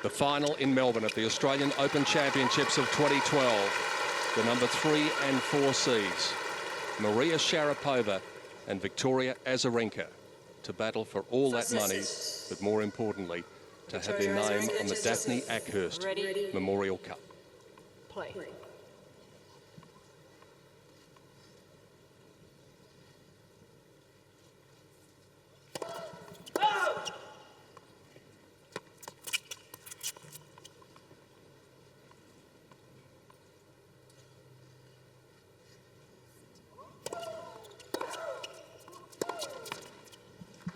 The final in Melbourne at the Australian Open Championships of 2012. The number 3 and 4 seeds, Maria Sharapova and Victoria Azarenka, to battle for all that money, but more importantly, to have their name on the Daphne Ackhurst Memorial Cup. Play.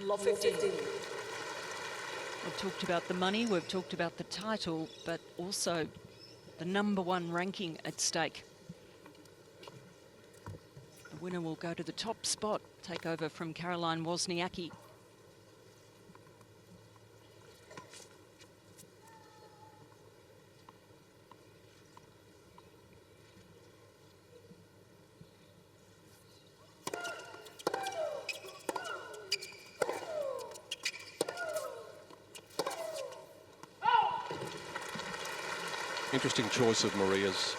Love 15. We've talked about the money, we've talked about the title, but also the #1 ranking at stake. The winner will go to the top spot, take over from Caroline Wozniacki. Interesting choice of Maria's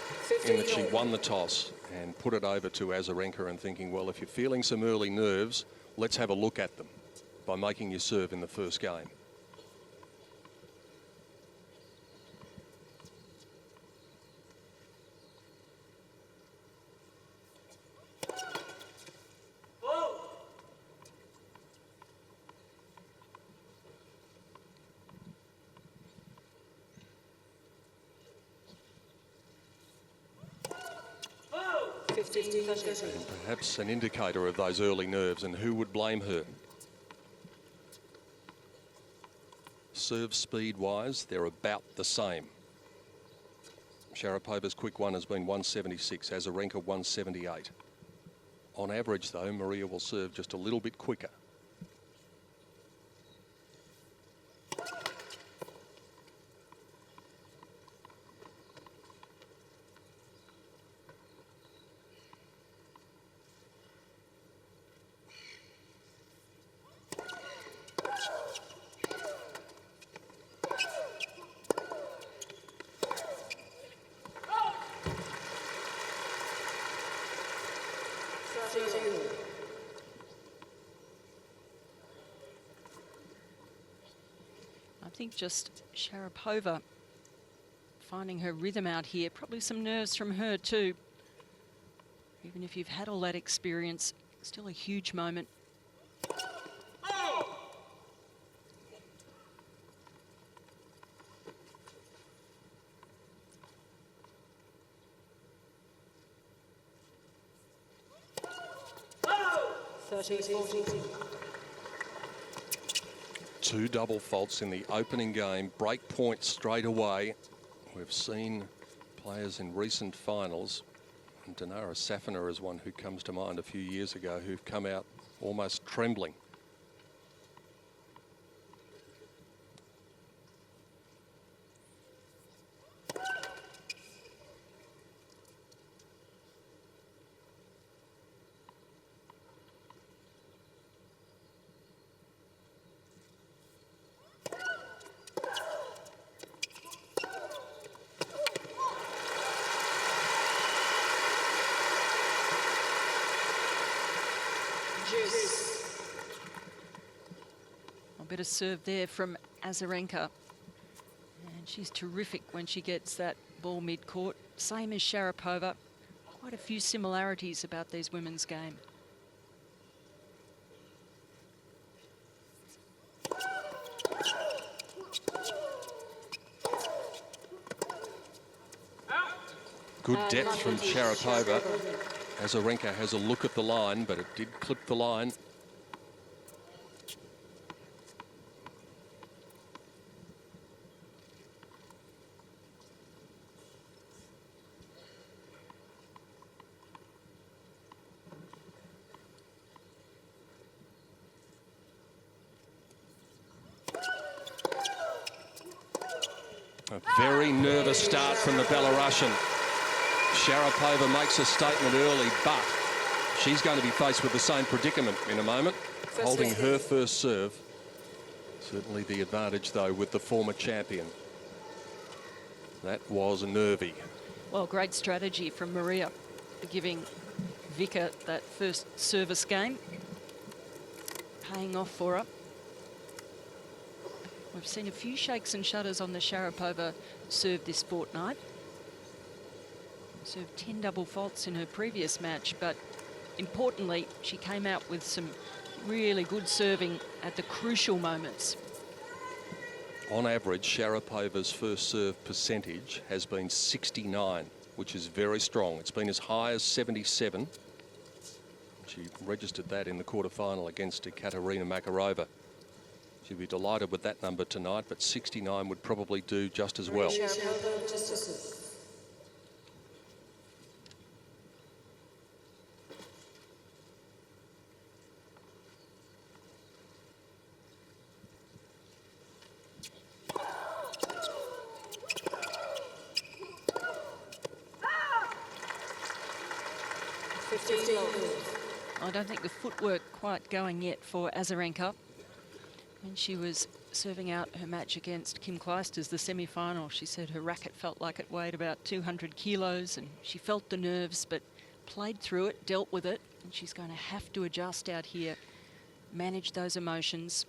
in that she won the toss and put it over to Azarenka and thinking, well, if you're feeling some early nerves, let's have a look at them by making you serve in the first game. And perhaps an indicator of those early nerves, and who would blame her? Serve speed-wise, they're about the same. Sharapova's quick one has been 176, Azarenka 178. On average, though, Maria will serve just a little bit quicker. I think just Sharapova finding her rhythm out here, probably some nerves from her too. Even if you've had all that experience, still a huge moment. Two double faults in the opening game, break point straight away. We've seen players in recent finals, and Dinara Safina is one who comes to mind a few years ago, who've come out almost trembling. A bit of serve there from Azarenka. And she's terrific when she gets that ball mid-court. Same as Sharapova. Quite a few similarities about these women's game. Good depth from Sharapova. Azarenka has a look at the line, but it did clip the line. A very nervous start from the Belarusian. Sharapova makes a statement early, but she's going to be faced with the same predicament in a moment, holding her first serve. Certainly the advantage, though, with the former champion. That was nervy. Well, great strategy from Maria, giving Vika that first service game. Paying off for her. We've seen a few shakes and shudders on the Sharapova serve this fortnight. Served 10 double faults in her previous match, but importantly, she came out with some really good serving at the crucial moments. On average, Sharapova's first serve percentage has been 69, which is very strong. It's been as high as 77. She registered that in the quarterfinal against Ekaterina Makarova. She'd be delighted with that number tonight, but 69 would probably do just as well. I don't think the footwork quite going yet for Azarenka. When she was serving out her match against Kim Clijsters, the semi-final, she said her racket felt like it weighed about 200 kilos and she felt the nerves but played through it, dealt with it, and she's going to have to adjust out here, manage those emotions.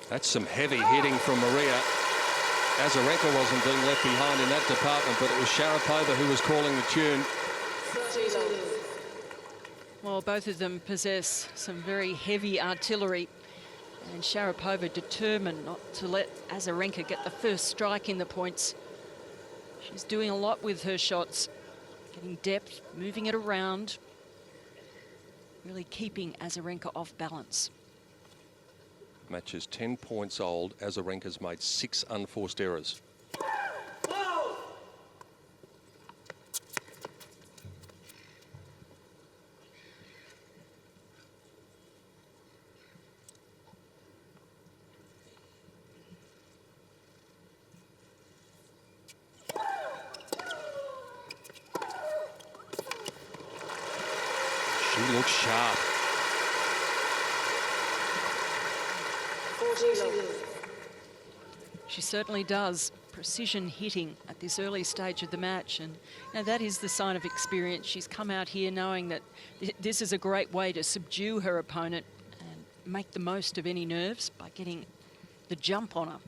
That's some heavy hitting from Maria. Azarenka wasn't being left behind in that department, but it was Sharapova who was calling the tune. Well, both of them possess some very heavy artillery, and Sharapova determined not to let Azarenka get the first strike in the points. She's doing a lot with her shots, getting depth, moving it around, really keeping Azarenka off balance. Match is 10 points old. Azarenka's made 6 unforced errors. She looks sharp. She certainly does. Precision hitting at this early stage of the match, and you know, that is the sign of experience. She's come out here knowing that this is a great way to subdue her opponent and make the most of any nerves by getting the jump on her.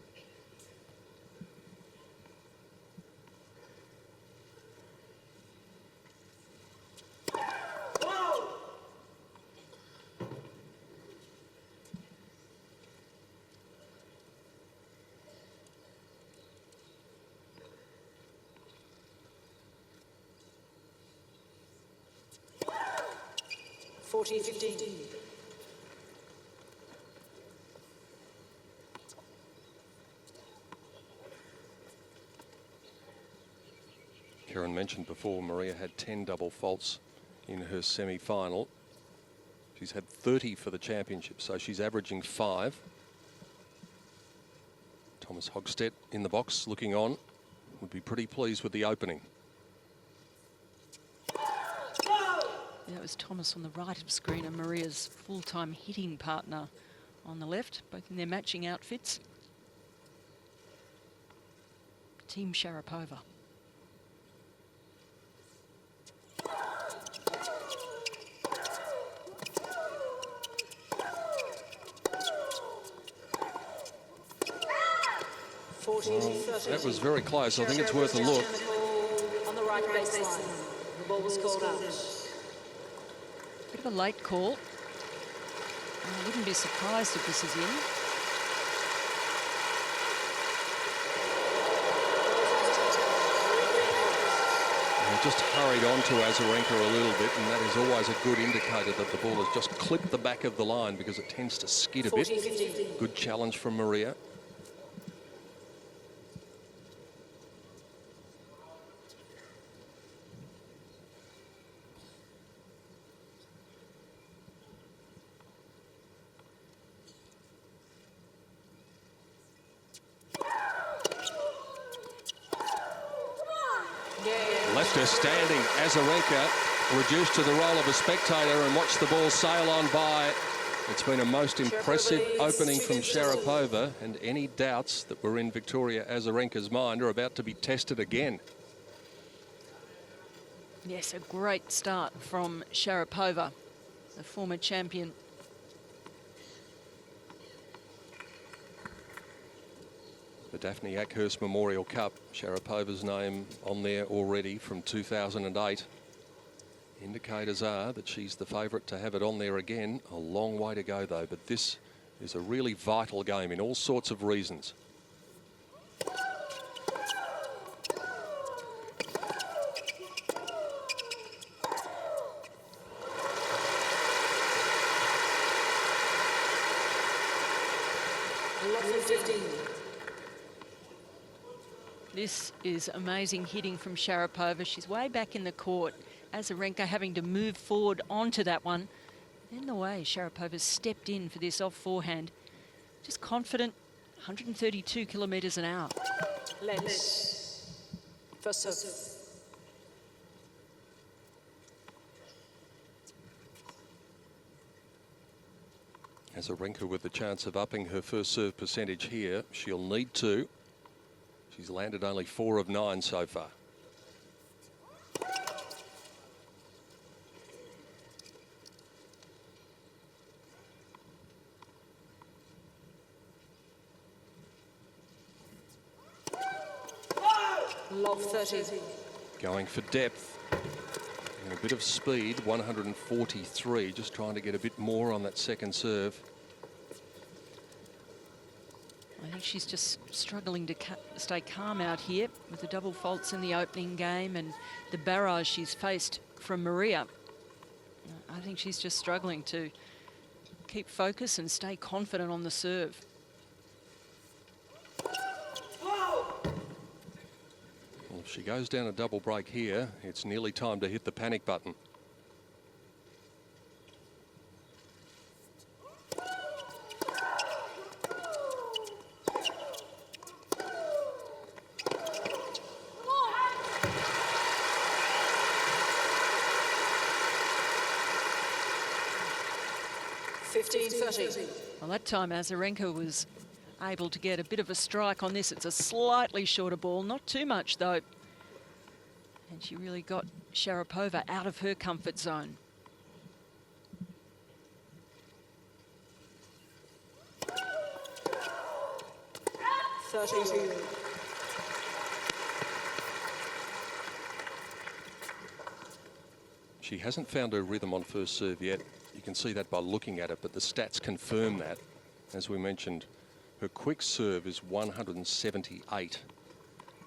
Karen mentioned before, Maria had 10 double faults in her semi-final. She's had 30 for the championship, so she's averaging 5. Thomas Hogstedt in the box looking on. Would be pretty pleased with the opening. That was Thomas on the right of screen and Maria's full-time hitting partner on the left, both in their matching outfits. Team Sharapova. Well, that was very close. I think it's worth a look. On the right baseline, the ball was called out. Bit of a late call. I wouldn't be surprised if this is in. They just hurried on to Azarenka a little bit, and that is always a good indicator that the ball has just clipped the back of the line because it tends to skid a bit. Good challenge from Maria. her standing. Azarenka reduced to the role of a spectator and watched the ball sail on by. It's been a most impressive opening from Sharapova, and any doubts that were in Victoria Azarenka's mind are about to be tested again. Yes, a great start from Sharapova, the former champion. The Daphne Ackhurst Memorial Cup, Sharapova's name on there already from 2008. Indicators are that she's the favourite to have it on there again. A long way to go, though, but this is a really vital game in all sorts of reasons. This is amazing hitting from Sharapova. She's way back in the court. Azarenka having to move forward onto that one. In the way Sharapova's stepped in for this off forehand. Just confident, 132 kilometres an hour. Lens. First serve. Azarenka with the chance of upping her first serve percentage here. She'll need to. She's landed only 4 of 9 so far. Love 30. Going for depth and a bit of speed, 143, just trying to get a bit more on that second serve. I think she's just struggling to stay calm out here with the double faults in the opening game and the barrage she's faced from Maria. I think she's just struggling to keep focus and stay confident on the serve. Well, if she goes down a double break here, it's nearly time to hit the panic button. Well, that time Azarenka was able to get a bit of a strike on this. It's a slightly shorter ball, not too much though. And she really got Sharapova out of her comfort zone. She hasn't found her rhythm on first serve yet. You can see that by looking at it, but the stats confirm that. As we mentioned, her quick serve is 178,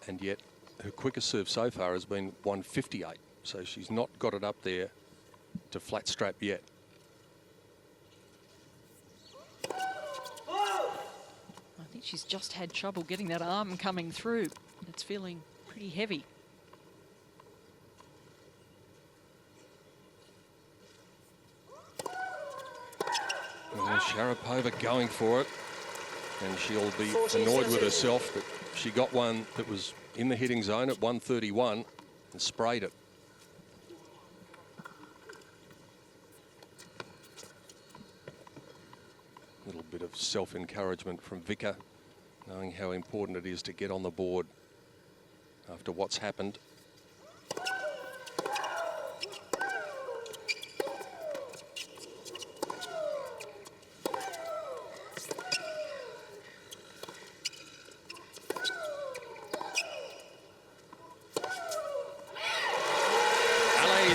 and yet her quickest serve so far has been 158. So she's not got it up there to flat strap yet. I think she's just had trouble getting that arm coming through. It's feeling pretty heavy. Well, Sharapova going for it, and she'll be annoyed with herself that she got one that was in the hitting zone at 131 and sprayed it. A little bit of self-encouragement from Vika, knowing how important it is to get on the board after what's happened.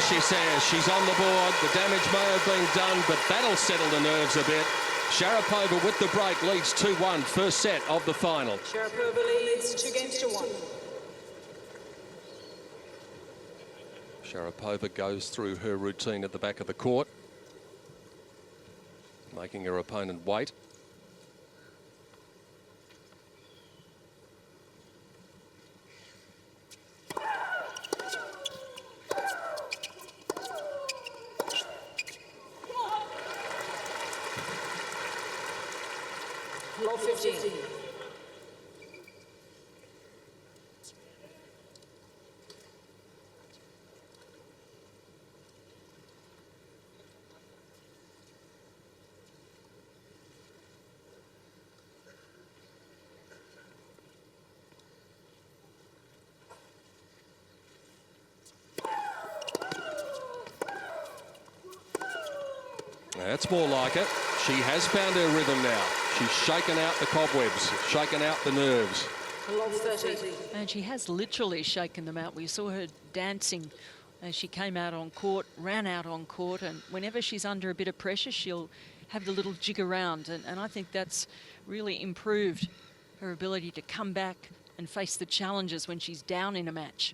She says she's on the board. The damage may have been done, but that'll settle the nerves a bit. Sharapova with the break leads 2-1, first set of the final. Sharapova leads 2-1. Sharapova goes through her routine at the back of the court, making her opponent wait. Low 15. That's more like it. She has found her rhythm now. She's shaken out the cobwebs, shaken out the nerves. Love 30. And she has literally shaken them out. We saw her dancing as she came out on court, ran out on court, and whenever she's under a bit of pressure, she'll have the little jig around. And I think that's really improved her ability to come back and face the challenges when she's down in a match.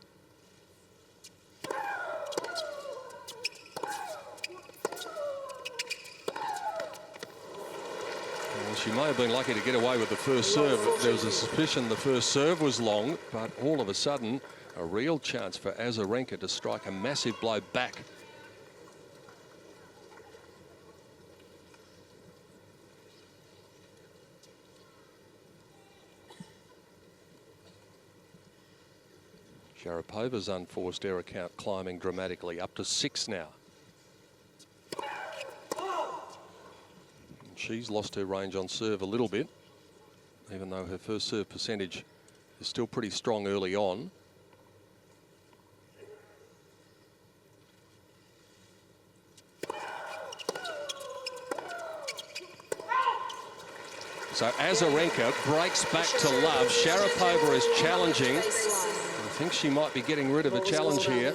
Well, she may have been lucky to get away with the first serve. There was a suspicion the first serve was long, but all of a sudden, a real chance for Azarenka to strike a massive blow back. Sharapova's unforced error count climbing dramatically up to 6 now. She's lost her range on serve a little bit, even though her first serve percentage is still pretty strong early on. So Azarenka breaks back to love. Sharapova is challenging. I think she might be getting rid of a challenge here.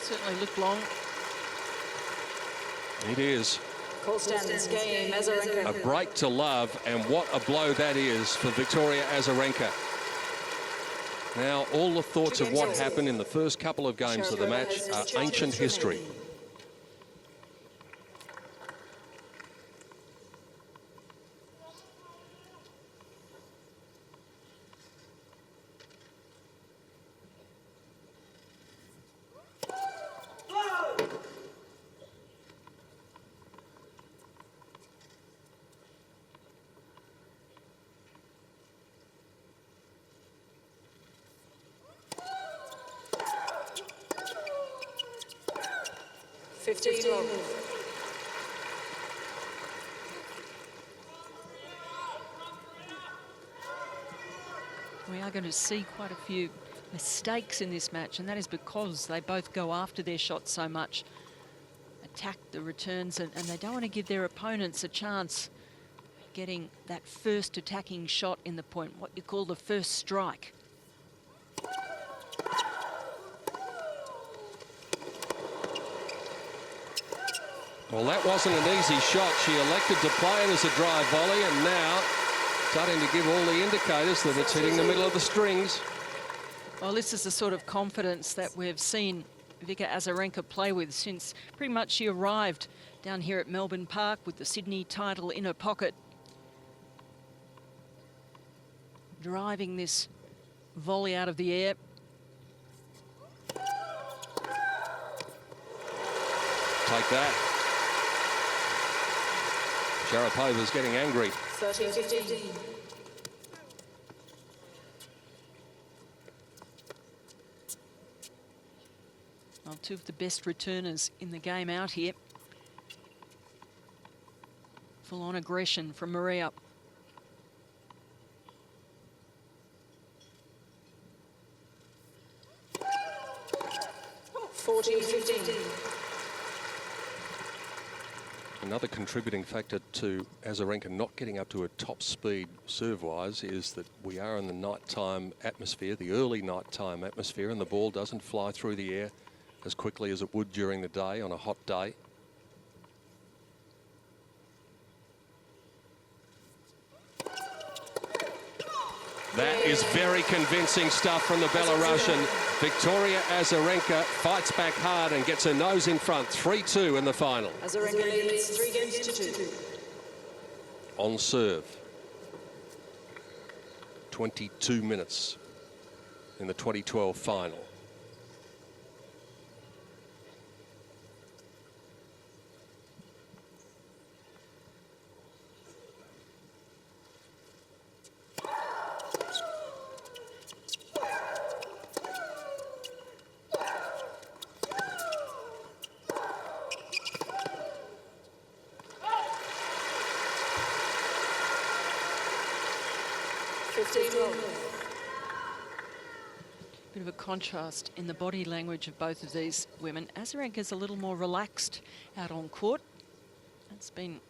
Certainly looked long. It is. Call standards game, Azarenka. A break to love, and what a blow that is for Victoria Azarenka. Now, all the thoughts of what happened in the first couple of games of the match are ancient history. We are going to see quite a few mistakes in this match, and that is because they both go after their shots so much, attack the returns, and they don't want to give their opponents a chance getting that first attacking shot in the point, what you call the first strike. Well, that wasn't an easy shot. She elected to play it as a drive volley, and now starting to give all the indicators that it's hitting the middle of the strings. Well, this is the sort of confidence that we've seen Vika Azarenka play with since pretty much she arrived down here at Melbourne Park with the Sydney title in her pocket. Driving this volley out of the air. Take that. Sharapova's getting angry. 13-15. Well, two of the best returners in the game out here. Full-on aggression from Maria. Another contributing factor to Azarenka not getting up to a top speed serve-wise is that we are in the nighttime atmosphere, the early nighttime atmosphere, and the ball doesn't fly through the air as quickly as it would during the day on a hot day. That is very convincing stuff from the Belarusian. Victoria Azarenka fights back hard and gets her nose in front. 3-2 in the final. Azarenka leads 3-2. On serve. 22 minutes in the 2012 final. Bit of a contrast in the body language of both of these women. Azarenka's a little more relaxed out on court. That's been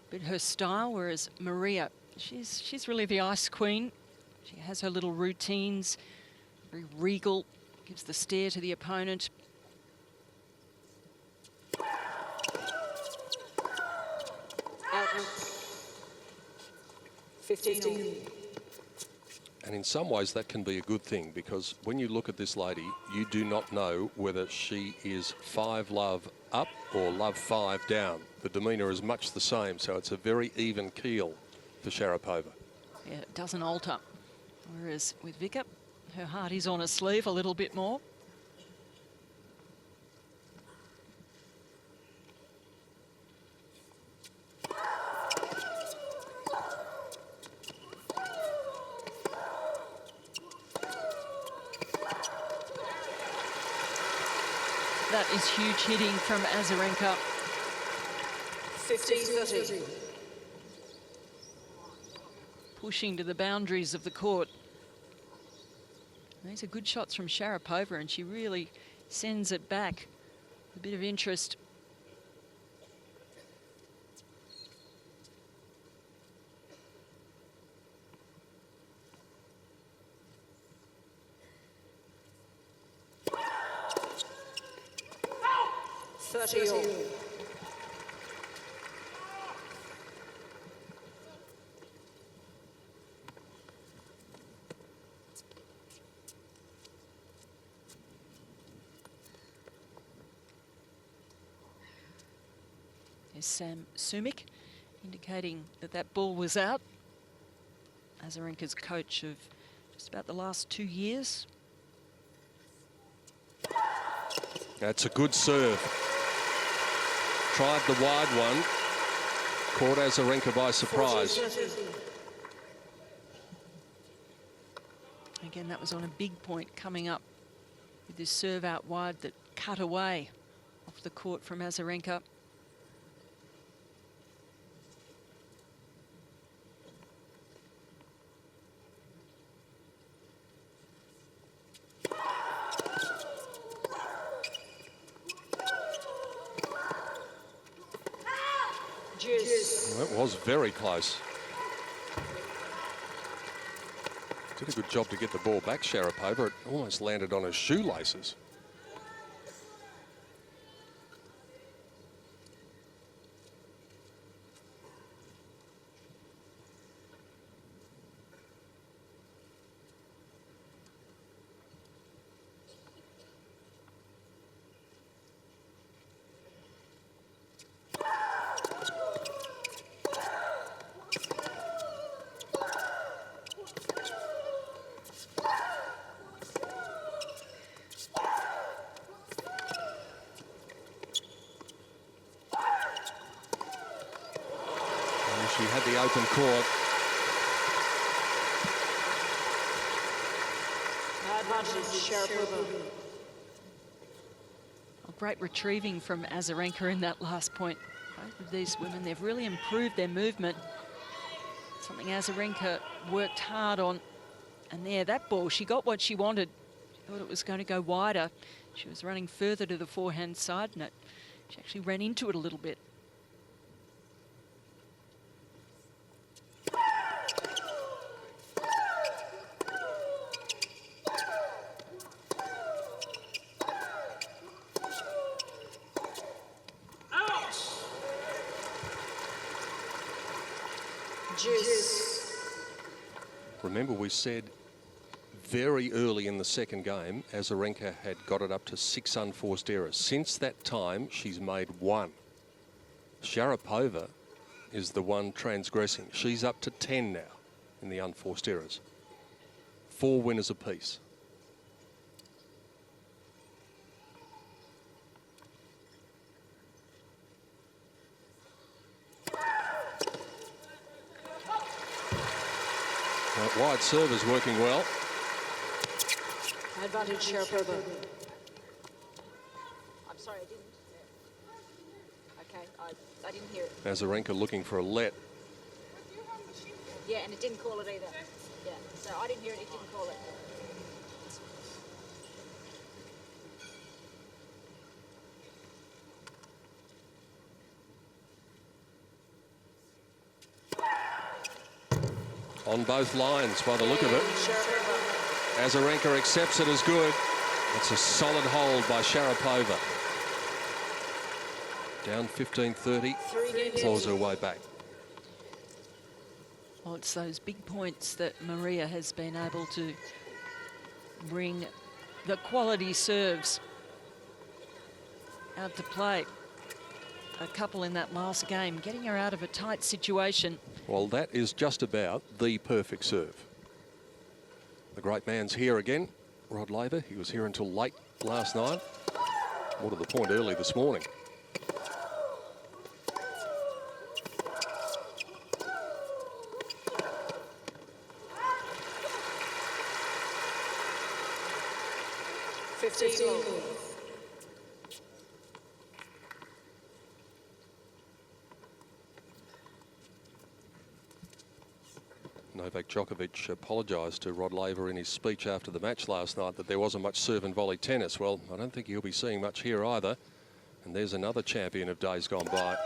a bit her style, whereas Maria, she's really the ice queen. She has her little routines, very regal, gives the stare to the opponent. Out. 15. And in some ways that can be a good thing, because when you look at this lady, you do not know whether she is 5 love up or love 5 down. The demeanor is much the same, so it's a very even keel for Sharapova. Yeah, it doesn't alter. Whereas with Vika, her heart is on her sleeve a little bit more. That is huge hitting from Azarenka. 15-30. Pushing to the boundaries of the court. These are good shots from Sharapova, and she really sends it back. A bit of interest. There's Sam Sumik indicating that that ball was out. Azarenka's coach of just about the last 2 years. That's a good serve. Tried the wide one. Caught Azarenka by surprise. Again, that was on a big point coming up with this serve out wide that cut away off the court from Azarenka. Well, that was very close. Did a good job to get the ball back, Sharapova. It almost landed on her shoelaces. She had the open court. Oh, great retrieving from Azarenka in that last point. Both of these women, they've really improved their movement. Something Azarenka worked hard on. And there, that ball, she got what she wanted. She thought it was going to go wider. She was running further to the forehand side, and she actually ran into it a little bit. Remember, we said very early in the second game, Azarenka had got it up to 6 unforced errors. Since that time, she's made 1. Sharapova is the one transgressing. She's up to 10 now in the unforced errors. 4 winners apiece. That wide serve is working well. Advantage Sharapova. I'm sorry, I didn't. Okay, I didn't hear it. Azarenka looking for a let. Yeah, and it didn't call it either. Yeah, so I didn't hear it, it didn't call it. on both lines by the look of it. Azarenka accepts it as good. It's a solid hold by Sharapova. Down 15-30, claws her way back. Well, it's those big points that Maria has been able to bring the quality serves out to play. A couple in that last game, getting her out of a tight situation. Well, that is just about the perfect serve. The great man's here again, Rod Laver. He was here until late last night. More to the point, early this morning. Novak Djokovic apologised to Rod Laver in his speech after the match last night that there wasn't much serve and volley tennis. Well, I don't think he'll be seeing much here either. And there's another champion of days gone by.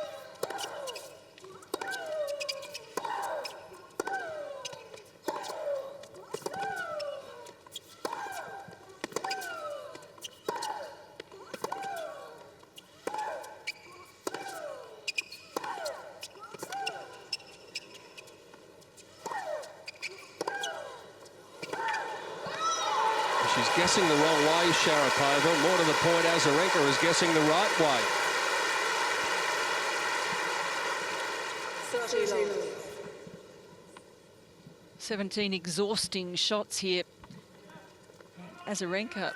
She's guessing the wrong way, Sharapova. More to the point, Azarenka is guessing the right way. 17 exhausting shots here. Azarenka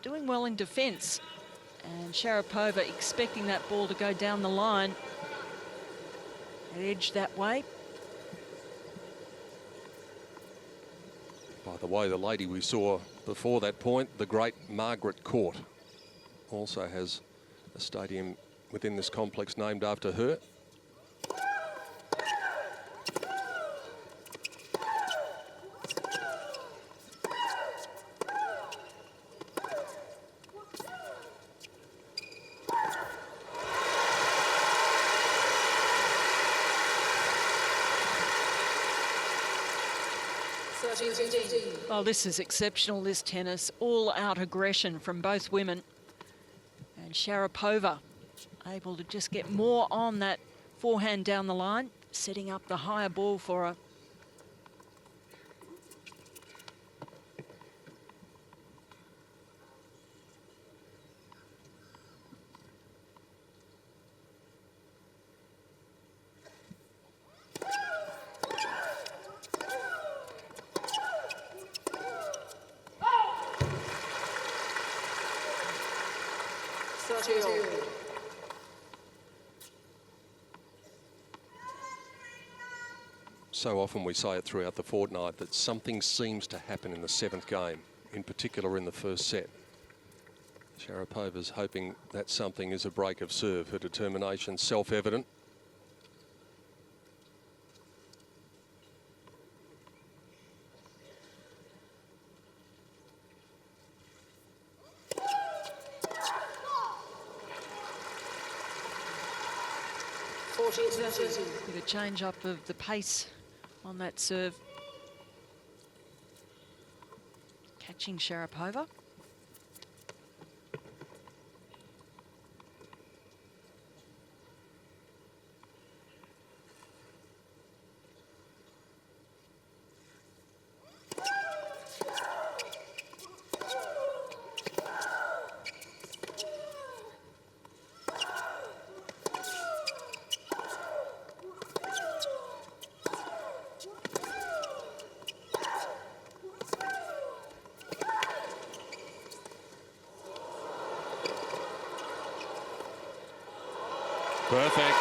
doing well in defence. And Sharapova expecting that ball to go down the line. Edge that way. By the way, the lady we saw before that point, the great Margaret Court, also has a stadium within this complex named after her. Oh, this is exceptional, this tennis. All out aggression from both women. And Sharapova able to just get more on that forehand down the line, setting up the higher ball for her. So often we say it throughout the fortnight that something seems to happen in the seventh game, in particular in the first set. Sharapova's hoping that something is a break of serve. Her determination self-evident. With a change up of the pace on that serve. Catching Sharapova. Perfect.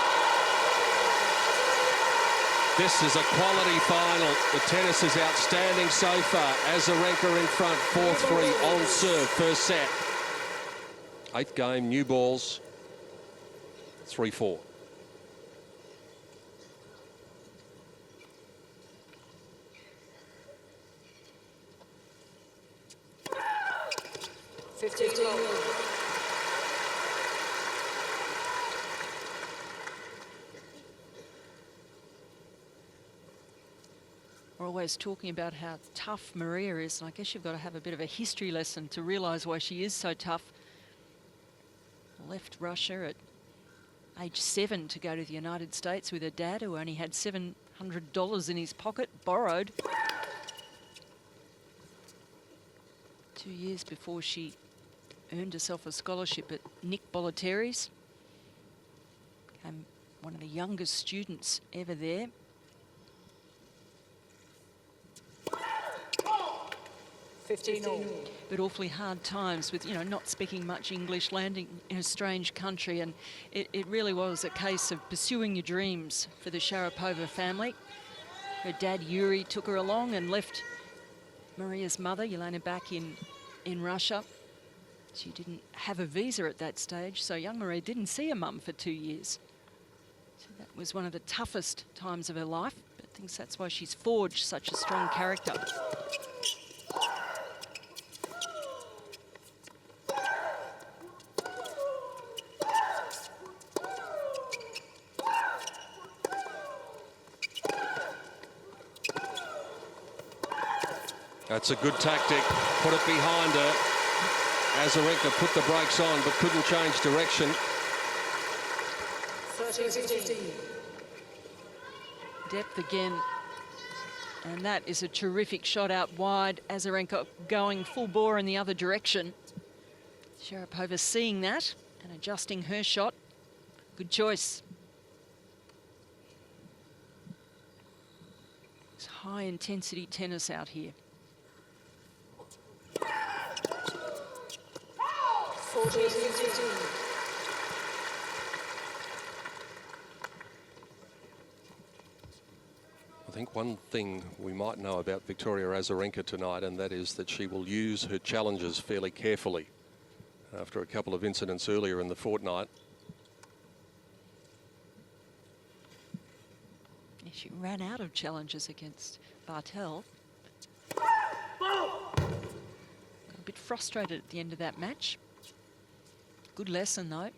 This is a quality final. The tennis is outstanding so far. Azarenka in front, 4-3 on serve, first set. Eighth game, new balls, 3-4. always talking about how tough Maria is, and I guess you've got to have a bit of a history lesson to realise why she is so tough. Left Russia at age 7 to go to the United States with her dad, who only had $700 in his pocket, borrowed. 2 years before she earned herself a scholarship at Nick Bollettieri's. Became one of the youngest students ever there. But awfully hard times with, you know, not speaking much English, landing in a strange country. And it really was a case of pursuing your dreams for the Sharapova family. Her dad, Yuri, took her along and left Maria's mother, Yelena, back in Russia. She didn't have a visa at that stage, so young Maria didn't see her mum for 2 years. So that was one of the toughest times of her life. But I think that's why she's forged such a strong character. That's a good tactic. Put it behind her. Azarenka put the brakes on but couldn't change direction. 13-15. Depth again. And that is a terrific shot out wide. Azarenka going full bore in the other direction. Sharapova seeing that and adjusting her shot. Good choice. It's high intensity tennis out here. 14-15. I think one thing we might know about Victoria Azarenka tonight, and that is that she will use her challenges fairly carefully after a couple of incidents earlier in the fortnight. She ran out of challenges against Bartel. Got a bit frustrated at the end of that match. Good lesson, though.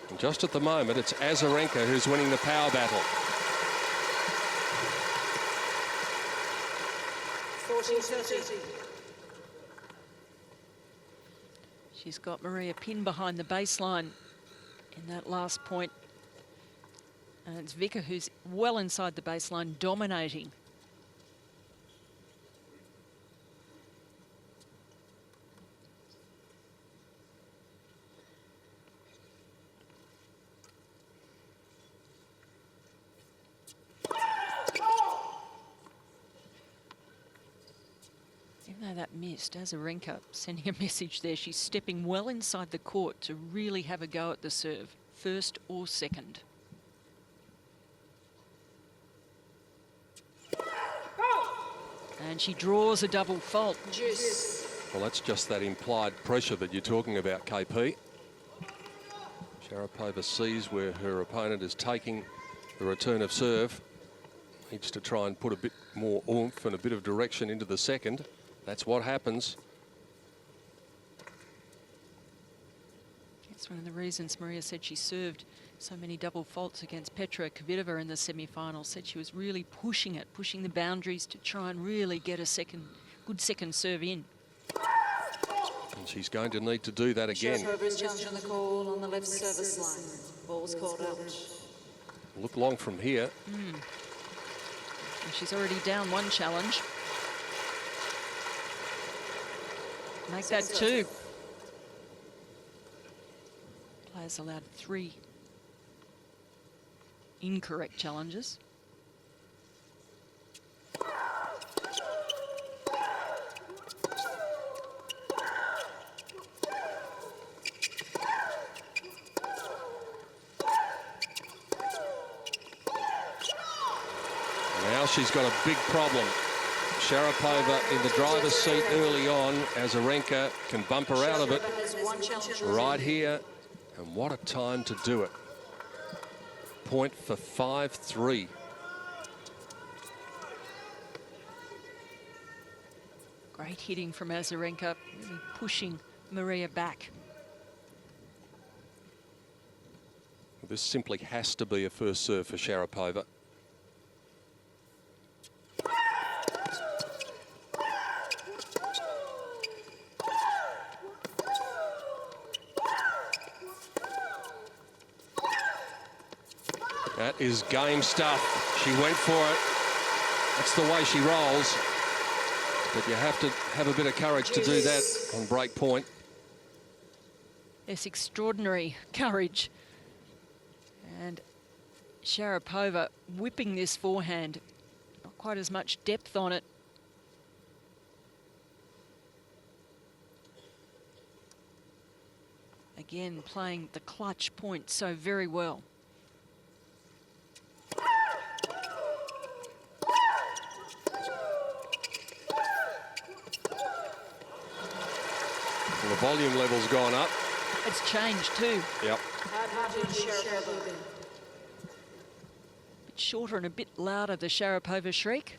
And just at the moment, it's Azarenka who's winning the power battle. 14-13. She's got Maria pinned behind the baseline in that last point. And it's Vika who's well inside the baseline, dominating. That missed. Azarenka sending a message there. She's stepping well inside the court to really have a go at the serve, first or second. And she draws a double fault. Well, that's just that implied pressure that you're talking about, KP. Sharapova sees where her opponent is taking the return of serve. Needs to try and put a bit more oomph and a bit of direction into the second. That's what happens. That's one of the reasons Maria said she served so many double faults against Petra Kvitova in the semi-finals. Said she was really pushing it, pushing the boundaries to try and really get a good second serve in. And she's going to need to do that again. Sharapova's challenge on the call on the left service line. Ball was called out. Look long from here. And she's already down one challenge. Make that 2. Players allowed 3 incorrect challenges. Now she's got a big problem. Sharapova in the driver's seat early on. Azarenka can bump her out of it right here. And what a time to do it. point for 5-3. Great hitting from Azarenka, really pushing Maria back. This simply has to be a first serve for Sharapova. That is game stuff. She went for it. That's the way she rolls. But you have to have a bit of courage to do that on break point. Yes, extraordinary courage. And Sharapova whipping this forehand. Not quite as much depth on it. Again, playing the clutch point so very well. Well, the volume level's gone up. It's changed too. Yep. Bit shorter and a bit louder, the Sharapova shriek.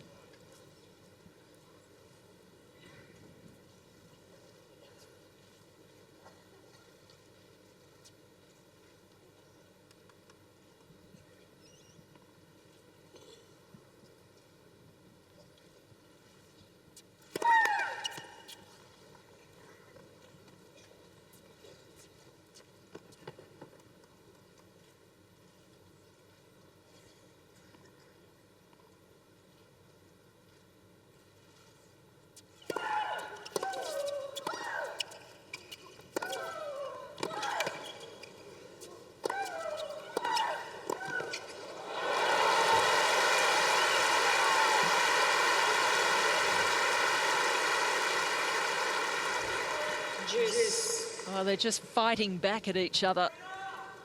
Oh, they're just fighting back at each other.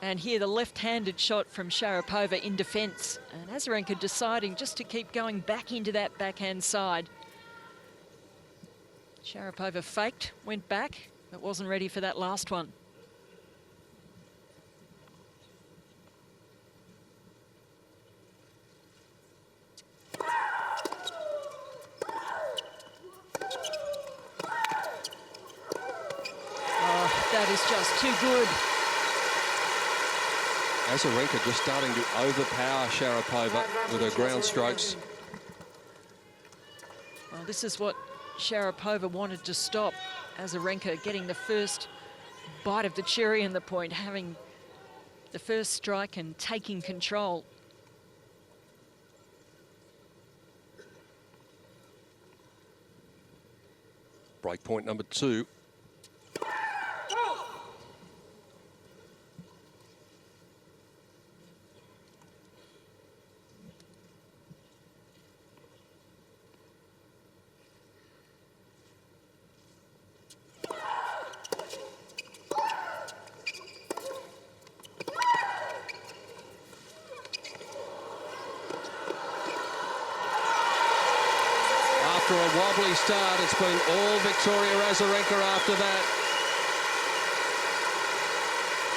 And here the left-handed shot from Sharapova in defence. And Azarenka deciding just to keep going back into that backhand side. Sharapova faked, went back, but wasn't ready for that last one. That is just too good. Azarenka just starting to overpower Sharapova with her ground strokes. Well, this is what Sharapova wanted to stop. Azarenka getting the first bite of the cherry in the point, having the first strike and taking control. Break point number 2. After a wobbly start, it's been all Victoria Azarenka after that.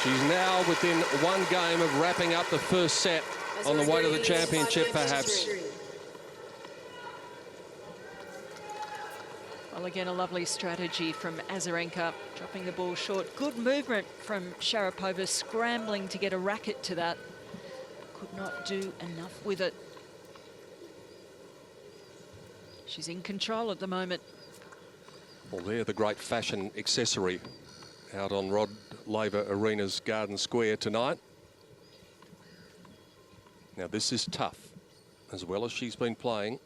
She's now within one game of wrapping up the first set on the way to the championship, perhaps. Well, again, a lovely strategy from Azarenka, dropping the ball short. Good movement from Sharapova, scrambling to get a racket to that. Could not do enough with it. She's in control at the moment. Well, they're the great fashion accessory out on Rod Laver Arena's Garden Square tonight. Now, this is tough, as well as she's been playing.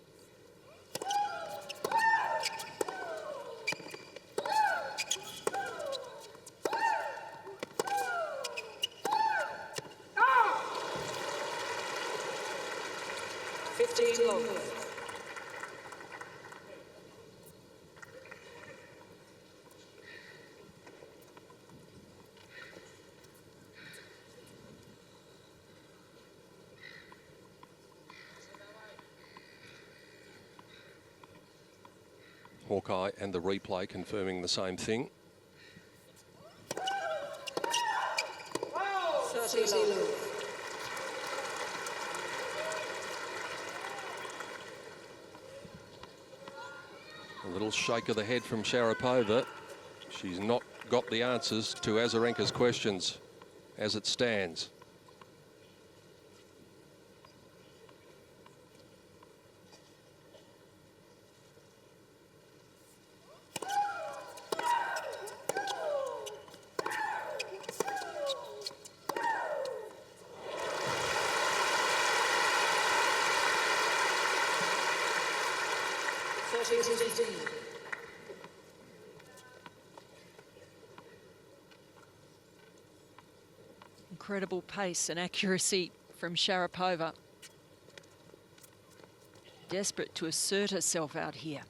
Hawkeye and the replay confirming the same thing. A little shake of the head from Sharapova. She's not got the answers to Azarenka's questions as it stands. Incredible pace and accuracy from Sharapova. Desperate to assert herself out here.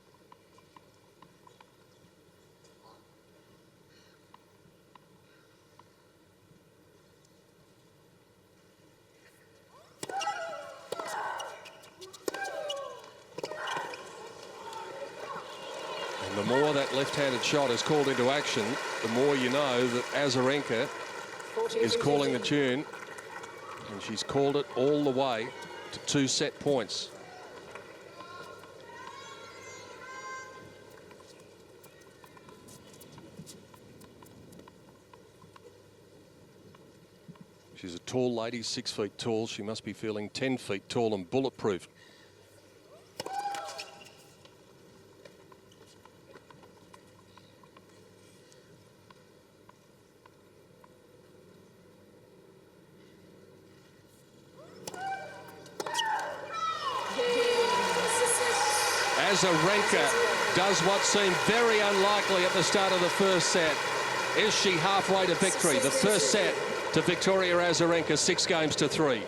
And the more that left-handed shot is called into action, the more you know that Azarenka is calling the tune, and she's called it all the way to 2 set points. She's a tall lady, 6 feet tall. She must be feeling 10 feet tall and bulletproof. Azarenka does what seemed very unlikely at the start of the first set. Is she halfway to victory? The first set to Victoria Azarenka, 6-3.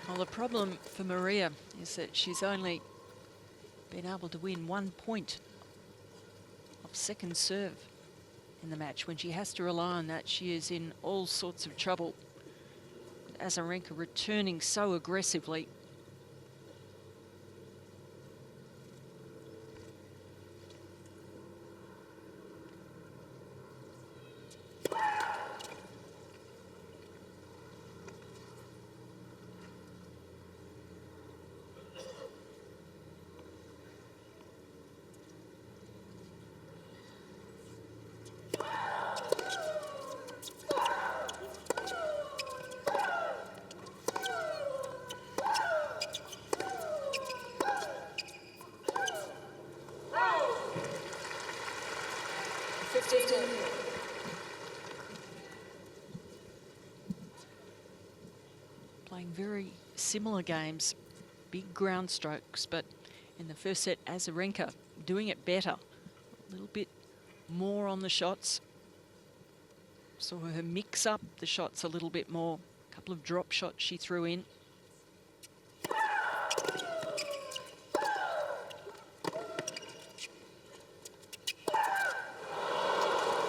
Well, the problem for Maria is that she's only been able to win 1 point of second serve in the match. When she has to rely on that, she is in all sorts of trouble. Azarenka returning so aggressively. Playing very similar games, big ground strokes, but in the first set, Azarenka doing it better, a little bit more on the shots. Saw her mix up the shots a little bit more, a couple of drop shots she threw in.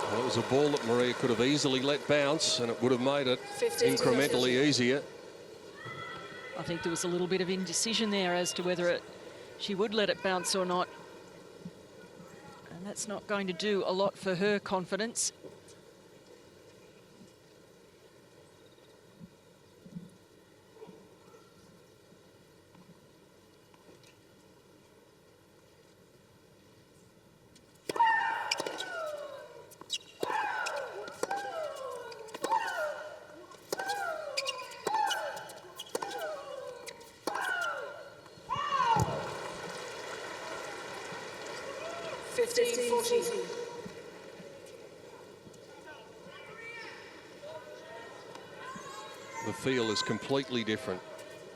Well, it was a ball that Maria could have easily let bounce, and it would have made it incrementally easier. I think there was a little bit of indecision there as to whether she would let it bounce or not. And that's not going to do a lot for her confidence. The feel is completely different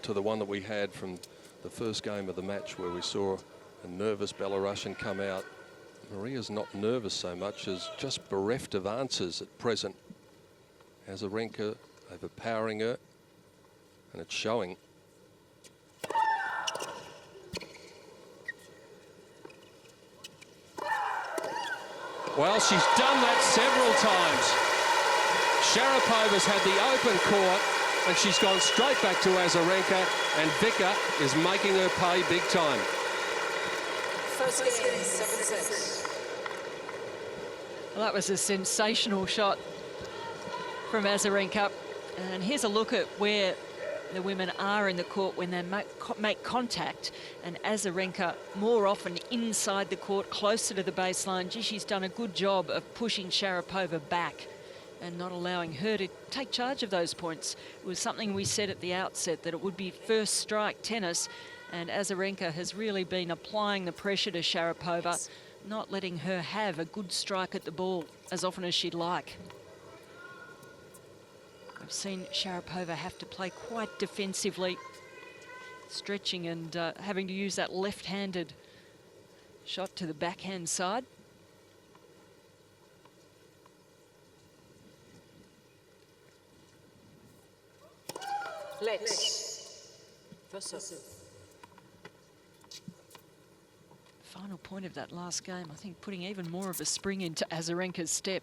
to the one that we had from the first game of the match, where we saw a nervous Belarusian come out. Maria's not nervous so much as just bereft of answers at present. Azarenka overpowering her, and it's showing. Well, she's done that several times. Sharapova's had the open court, and she's gone straight back to Azarenka, and Vika is making her pay big time. First game, second set. Well, that was a sensational shot from Azarenka. And here's a look at where the women are in the court when they make contact. And Azarenka more often inside the court, closer to the baseline. Gee, she's done a good job of pushing Sharapova back and not allowing her to take charge of those points. It was something we said at the outset, that it would be first strike tennis. And Azarenka has really been applying the pressure to Sharapova, not letting her have a good strike at the ball as often as she'd like. I've seen Sharapova have to play quite defensively, stretching and having to use that left-handed shot to the backhand side. Let's. First serve. Final point of that last game, I think, putting even more of a spring into Azarenka's step.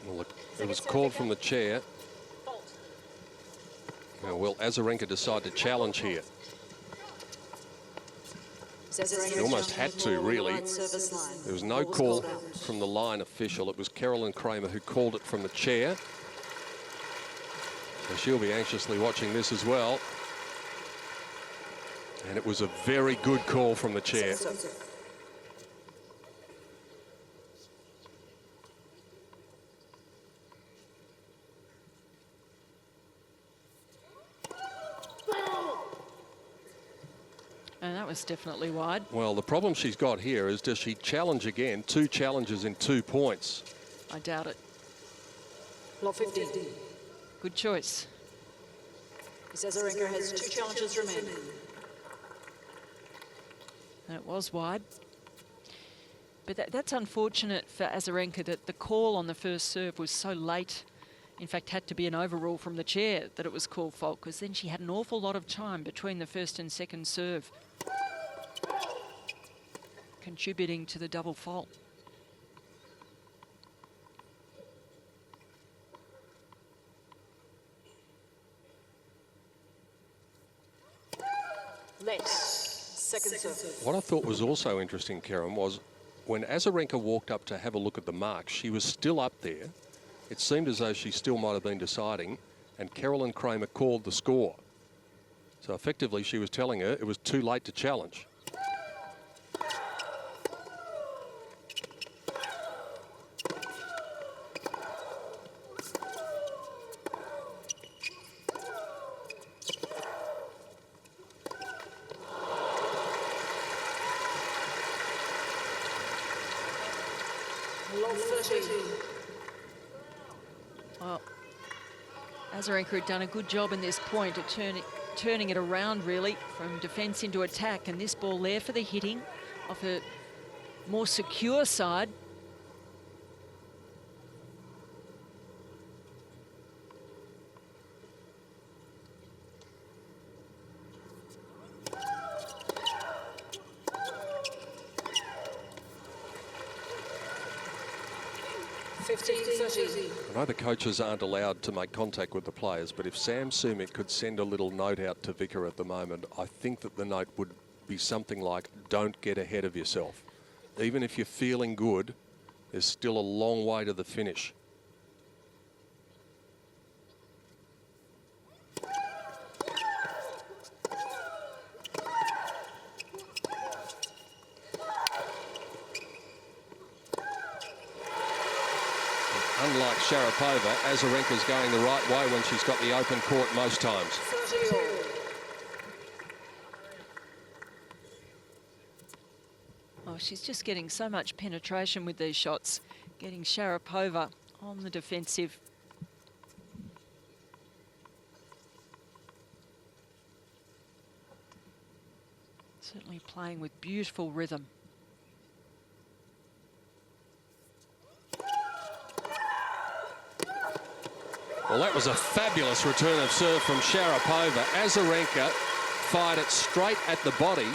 Well, it was called from the chair. Will Azarenka decide to challenge here? He almost had to, really. There was no call from the line official. It was Caroline Kramer who called it from the chair. So she'll be anxiously watching this as well. And it was a very good call from the chair. And that was definitely wide. Well, the problem she's got here is, does she challenge again? 2 challenges in 2 points. I doubt it. Lot 15. Good choice. Azarenka has 2 challenges remaining. And it was wide. But that's unfortunate for Azarenka, that the call on the first serve was so late. In fact, had to be an overrule from the chair that it was called fault, because then she had an awful lot of time between the first and second serve, contributing to the double fault. Let's. Second serve. What I thought was also interesting, Karen, was when Azarenka walked up to have a look at the marks, she was still up there. It seemed as though she still might have been deciding, and Caroline Kramer called the score. So effectively, she was telling her it was too late to challenge. Lot 13. Well, Azarenka had done a good job in this point of turning it around, really, from defence into attack. And this ball there for the hitting off a more secure side. I know the coaches aren't allowed to make contact with the players, but if Sam Sumik could send a little note out to Vika at the moment, I think that the note would be something like, don't get ahead of yourself. Even if you're feeling good, there's still a long way to the finish. Unlike Sharapova, Azarenka's going the right way when she's got the open court most times. 30 all. Oh, she's just getting so much penetration with these shots, getting Sharapova on the defensive. Certainly playing with beautiful rhythm. Well, Well, that was a fabulous return of serve from Sharapova. Azarenka fired it straight at the body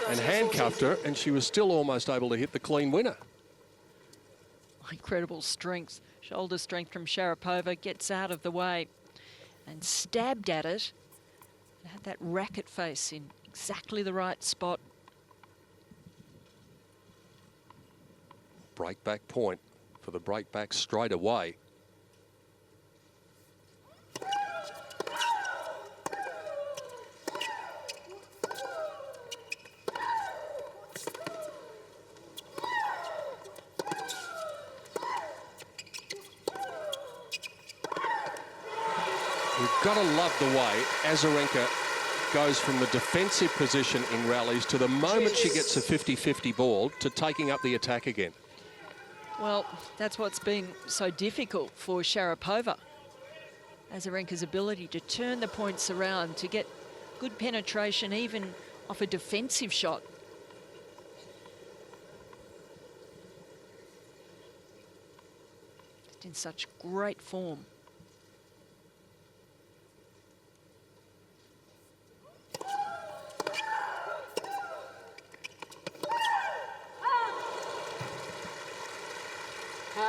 and handcuffed her, and she was still almost able to hit the clean winner. Incredible strength, shoulder strength from Sharapova. Gets out of the way and stabbed at it. It had that racket face in exactly the right spot. Breakback point for the breakback straight away. You've got to love the way Azarenka goes from the defensive position in rallies to the moment she gets a 50-50 ball to taking up the attack again. Well, that's what's been so difficult for Sharapova. Azarenka's ability to turn the points around, to get good penetration even off a defensive shot. Just in such great form.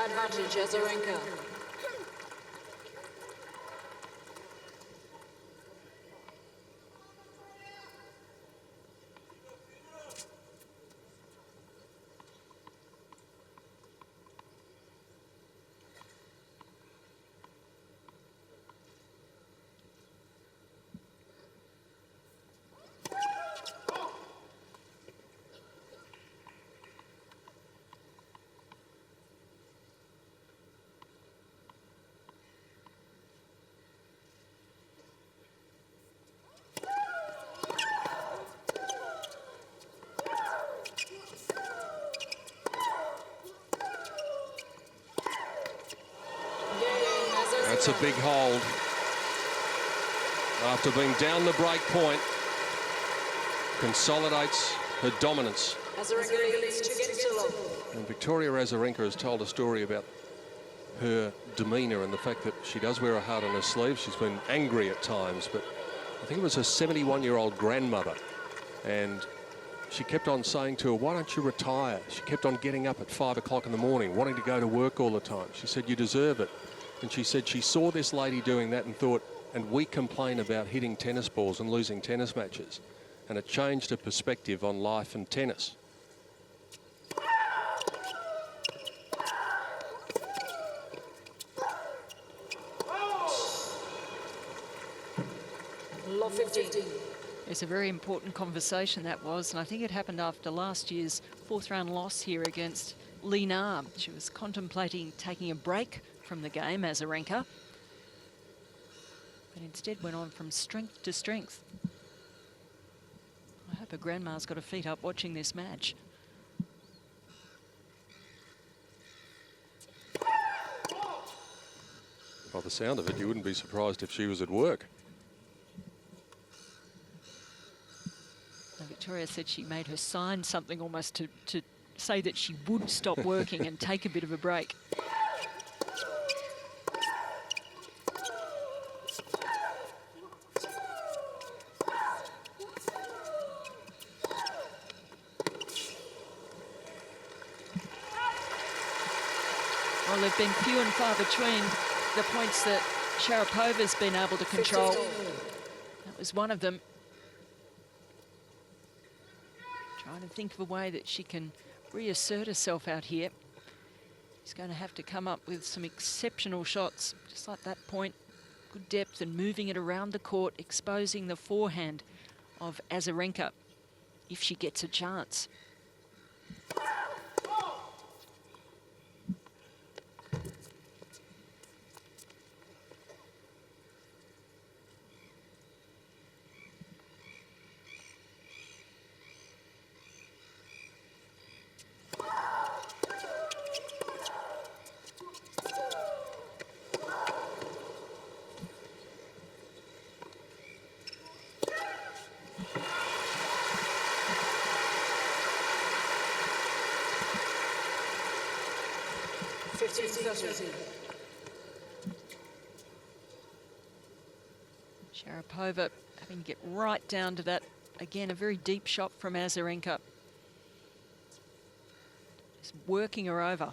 Advantage, Azarenka. That's a big hold. After being down the break point, consolidates her dominance. And Victoria Azarenka has told a story about her demeanor and the fact that she does wear her heart on her sleeve. She's been angry at times, but I think it was her 71-year-old grandmother. And she kept on saying to her, why don't you retire? She kept on getting up at 5 o'clock in the morning, wanting to go to work all the time. She said, you deserve it. And she said she saw this lady doing that and thought, and we complain about hitting tennis balls and losing tennis matches. And it changed her perspective on life and tennis. Love 15. It's a very important conversation, that was, and I think it happened after last year's fourth-round loss here against Lina. She was contemplating taking a break from the game, Azarenka, but instead went on from strength to strength. I hope her grandma's got her feet up watching this match. By the sound of it, you wouldn't be surprised if she was at work. Now, Victoria said she made her sign something almost to say that she would stop working and take a bit of a break. Well, they've been few and far between the points that Sharapova's been able to control. That was one of them. Trying to think of a way that she can reassert herself out here. She's going to have to come up with some exceptional shots, just like that point. Good depth and moving it around the court, exposing the forehand of Azarenka if she gets a chance. Sharapova having to get right down to that. Again, a very deep shot from Azarenka. Just working her over.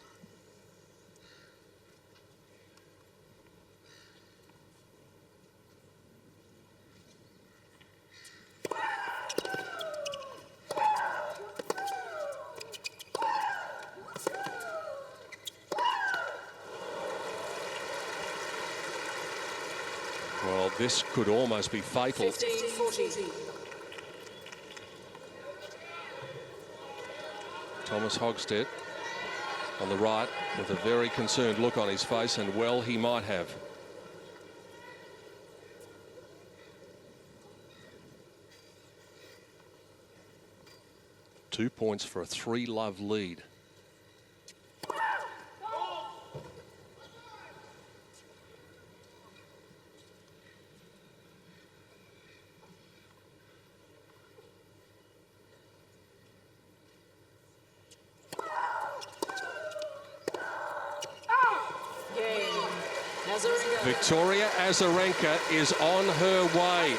Well, this could almost be fatal. 15-40. Thomas Hogstead on the right with a very concerned look on his face, and well, he might have. Two points for a 3-love lead. Victoria Azarenka is on her way.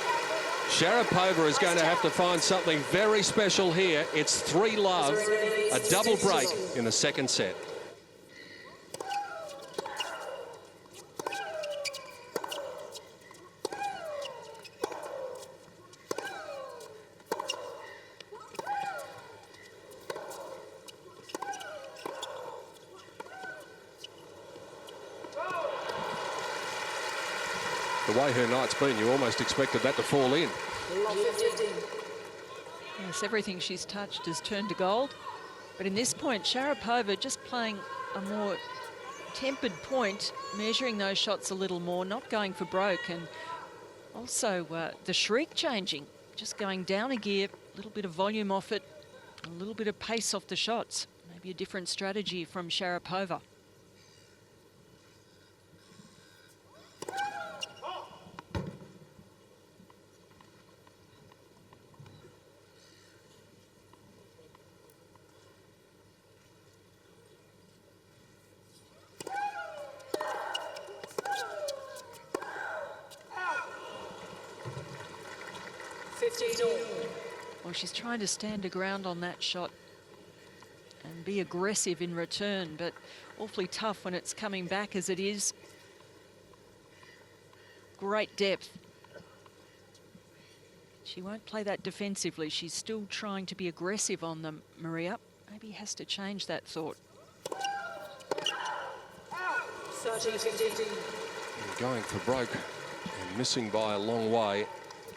Sharapova is going to have to find something very special here. It's 3-love, a double break in the second set. The way her night's been, you almost expected that to fall in. Yes, everything she's touched has turned to gold. But in this point, Sharapova just playing a more tempered point, measuring those shots a little more, not going for broke. And also the shriek changing, just going down a gear, a little bit of volume off it, a little bit of pace off the shots. Maybe a different strategy from Sharapova. Well, she's trying to stand her ground on that shot and be aggressive in return, but awfully tough when it's coming back as it is. Great depth. She won't play that defensively. She's still trying to be aggressive on them, Maria. Maybe has to change that thought. 13-15. Going for broke and missing by a long way.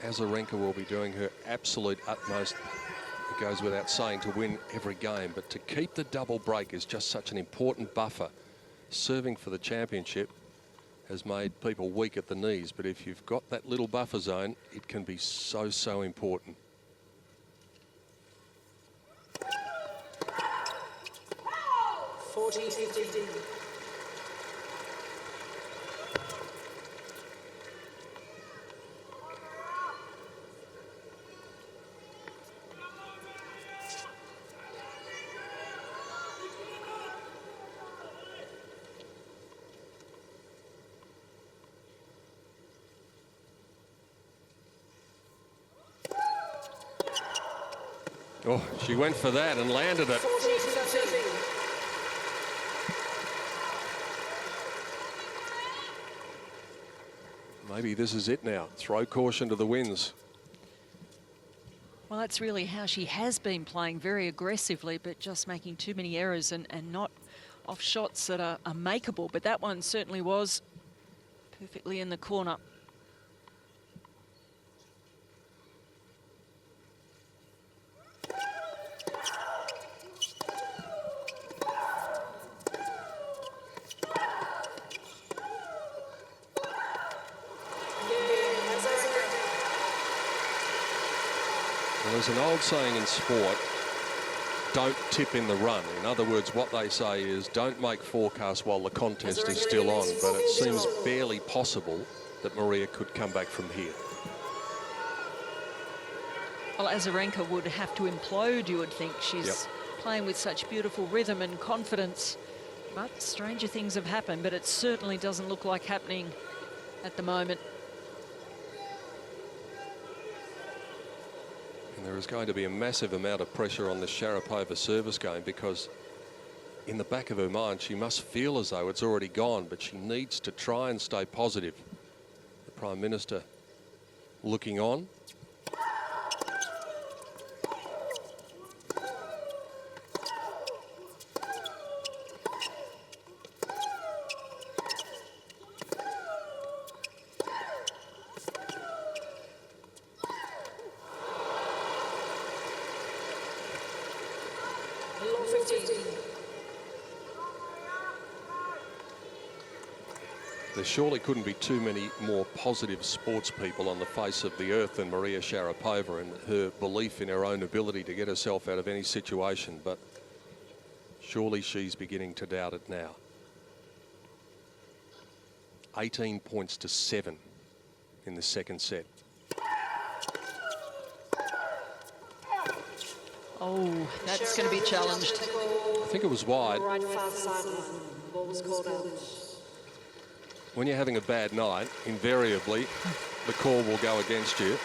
Azarenka will be doing her absolute utmost, it goes without saying, to win every game. But to keep the double break is just such an important buffer. Serving for the championship has made people weak at the knees, but if you've got that little buffer zone, it can be so, so important. Oh, she went for that and landed it. Maybe this is it now. Throw caution to the winds. Well, that's really how she has been playing, very aggressively, but just making too many errors and not off shots that are makeable. But that one certainly was perfectly in the corner. There's an old saying in sport, don't tip in the run. In other words, what they say is don't make forecasts while the contest is still on, but it seems barely possible that Maria could come back from here. Well, Azarenka would have to implode, you would think. She's playing with such beautiful rhythm and confidence. But stranger things have happened, but it certainly doesn't look like happening at the moment. And there is going to be a massive amount of pressure on the Sharapova service game, because in the back of her mind, she must feel as though it's already gone, but she needs to try and stay positive. The Prime Minister looking on. There surely couldn't be too many more positive sports people on the face of the earth than Maria Sharapova, and her belief in her own ability to get herself out of any situation, but surely she's beginning to doubt it now. 18 points to 7 in the second set. Oh, that's going to be challenged. I think it was wide. Right far sideline. Ball was called out. When you're having a bad night, invariably the call will go against you.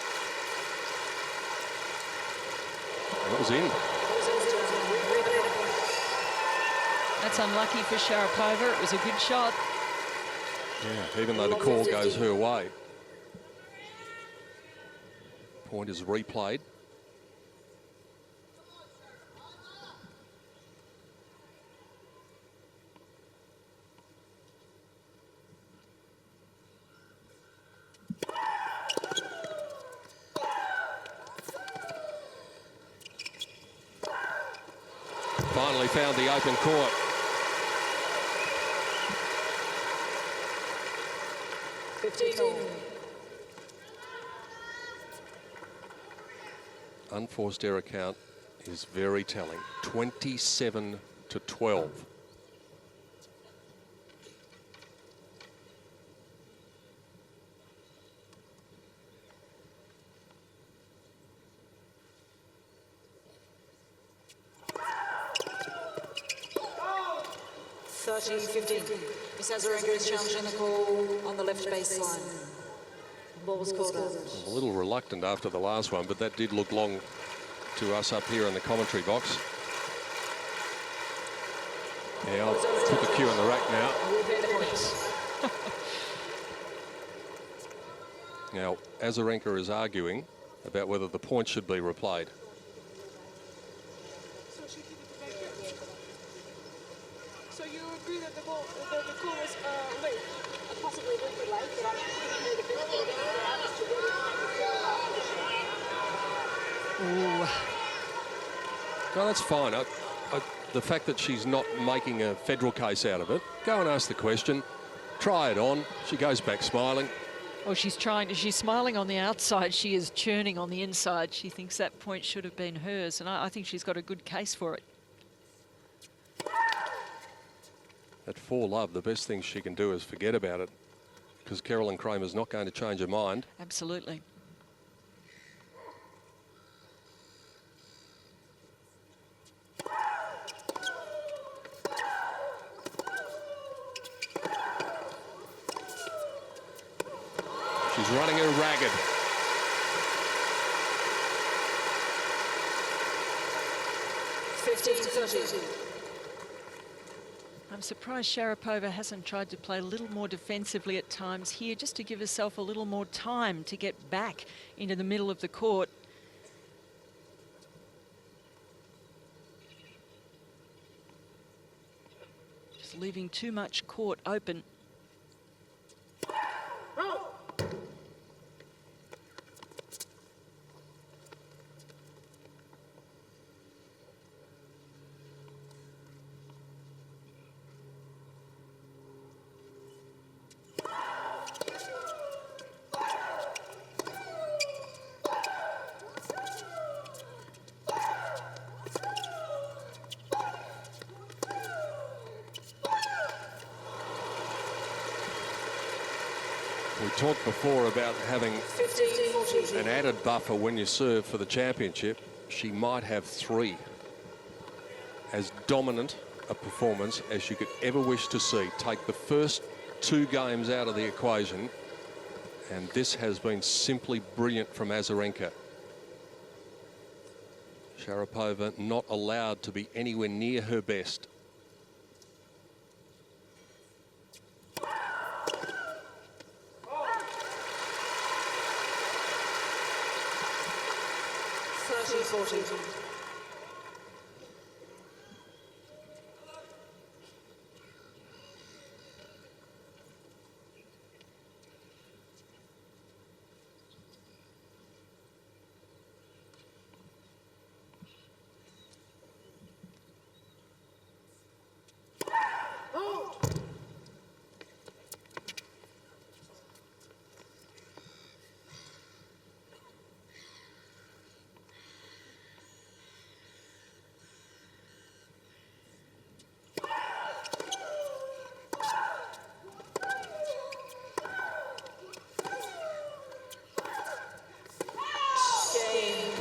And it was in. That's unlucky for Sharapova. It was a good shot. Yeah, even though the call goes her way. Point is replayed. Finally found the open court. Unforced error count is very telling. 27 to 12. Miss Azarenka is challenging the call on the left baseline. Ball was called out. A little reluctant after the last one, but that did look long to us up here in the commentary box. Yeah, I'll put the cue in the rack now. Now, Azarenka is arguing about whether the point should be replayed. So you agree that the call was late, possibly a little bit late, but I'm thinking the No, that's fine. The fact that she's not making a federal case out of it, go and ask the question, try it on. She goes back smiling. Well, she's smiling on the outside. She is churning on the inside. She thinks that point should have been hers, and I think she's got a good case for it. At 4-love, the best thing she can do is forget about it, because Caroline Kramer's not going to change her mind. Absolutely. She's running her ragged. I'm surprised Sharapova hasn't tried to play a little more defensively at times here, just to give herself a little more time to get back into the middle of the court. Just leaving too much court open. We talked before about having an added buffer when you serve for the championship. She might have 3. As dominant a performance as you could ever wish to see. Take the first 2 games out of the equation, and this has been simply brilliant from Azarenka. Sharapova not allowed to be anywhere near her best.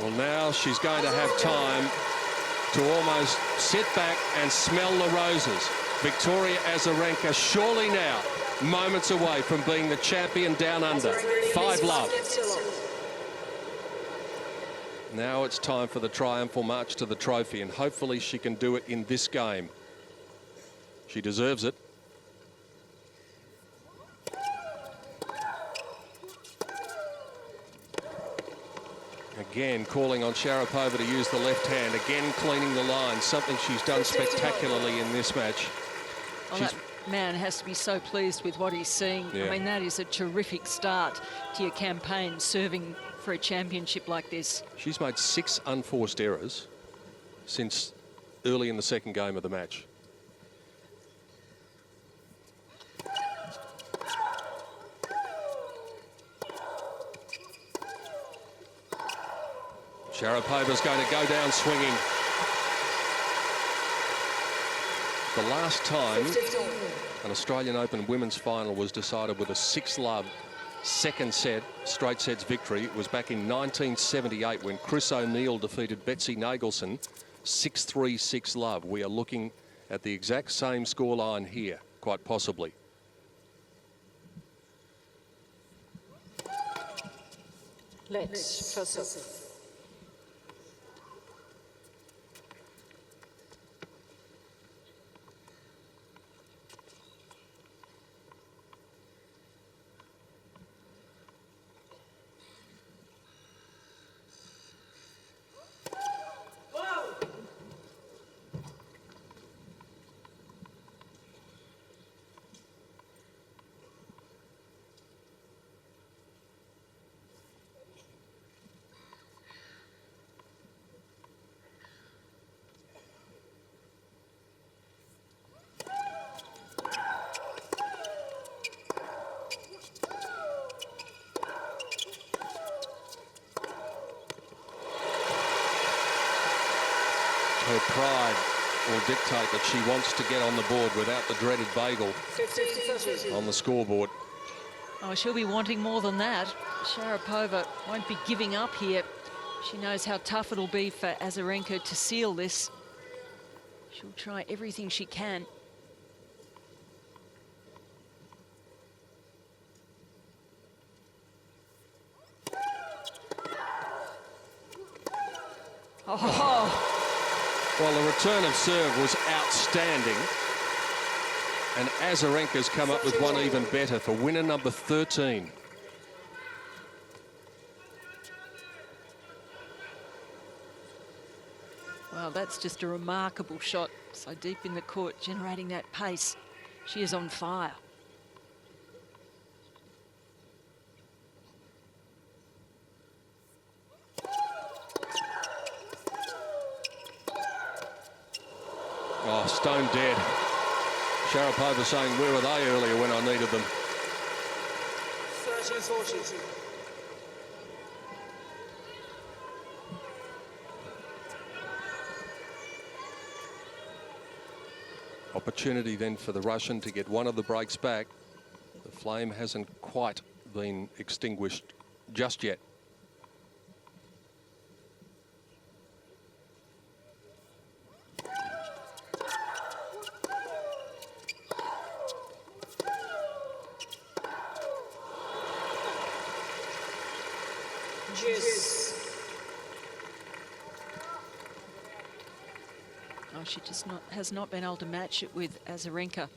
Well, now she's going to have time to almost sit back and smell the roses. Victoria Azarenka surely now moments away from being the champion down under. 5-love. Now it's time for the triumphal march to the trophy, and hopefully she can do it in this game. She deserves it. Again, calling on Sharapova to use the left hand. Again, cleaning the line, something she's done spectacularly in this match. Well, that man has to be so pleased with what he's seeing. Yeah. I mean, that is a terrific start to your campaign, serving for a championship like this. She's made 6 unforced errors since early in the second game of the match. Sharapova's going to go down swinging. The last time an Australian Open women's final was decided with a 6-love second set, straight sets victory, it was back in 1978 when Chris O'Neill defeated Betsy Nagelson 6-3, 6-love. We are looking at the exact same scoreline here, quite possibly. Let's proceed. Her pride will dictate that she wants to get on the board without the dreaded bagel on the scoreboard. Oh, she'll be wanting more than that. Sharapova won't be giving up here. She knows how tough it'll be for Azarenka to seal this. She'll try everything she can. Oh! Well, the return of serve was outstanding. And Azarenka's come up with one even better for winner number 13. Well, that's just a remarkable shot. So deep in the court, generating that pace. She is on fire. Oh, stone dead. Sharapova saying, where were they earlier when I needed them? 30-40. Opportunity then for the Russian to get one of the breaks back. The flame hasn't quite been extinguished just yet. Oh, she just has not been able to match it with Azarenka.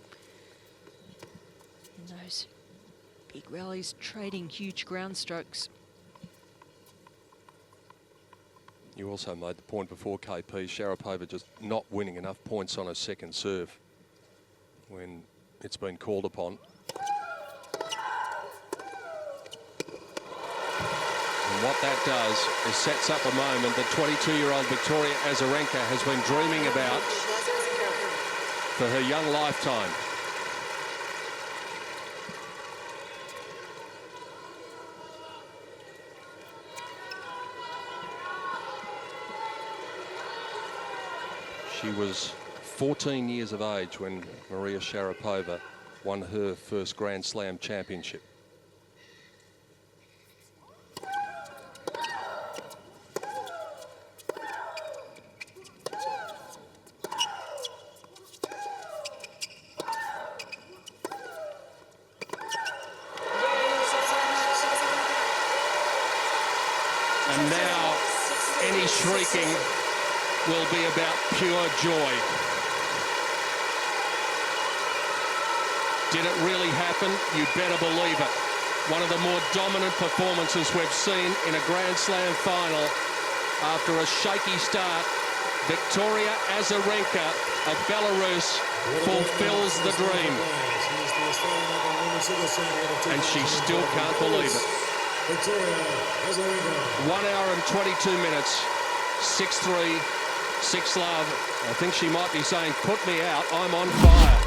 In those big rallies, trading huge ground strokes. You also made the point before, KP, Sharapova just not winning enough points on her second serve when it's been called upon. And what that does is sets up a moment that 22-year-old Victoria Azarenka has been dreaming about for her young lifetime. She was 14 years of age when Maria Sharapova won her first Grand Slam championship. And now any shrieking will be about pure joy. Did it really happen? You better believe it. One of the more dominant performances we've seen in a Grand Slam final. After a shaky start, Victoria Azarenka of Belarus fulfills the dream. And she still can't believe it. 1 hour and 22 minutes, 6-3, 6-love. I think she might be saying, put me out, I'm on fire.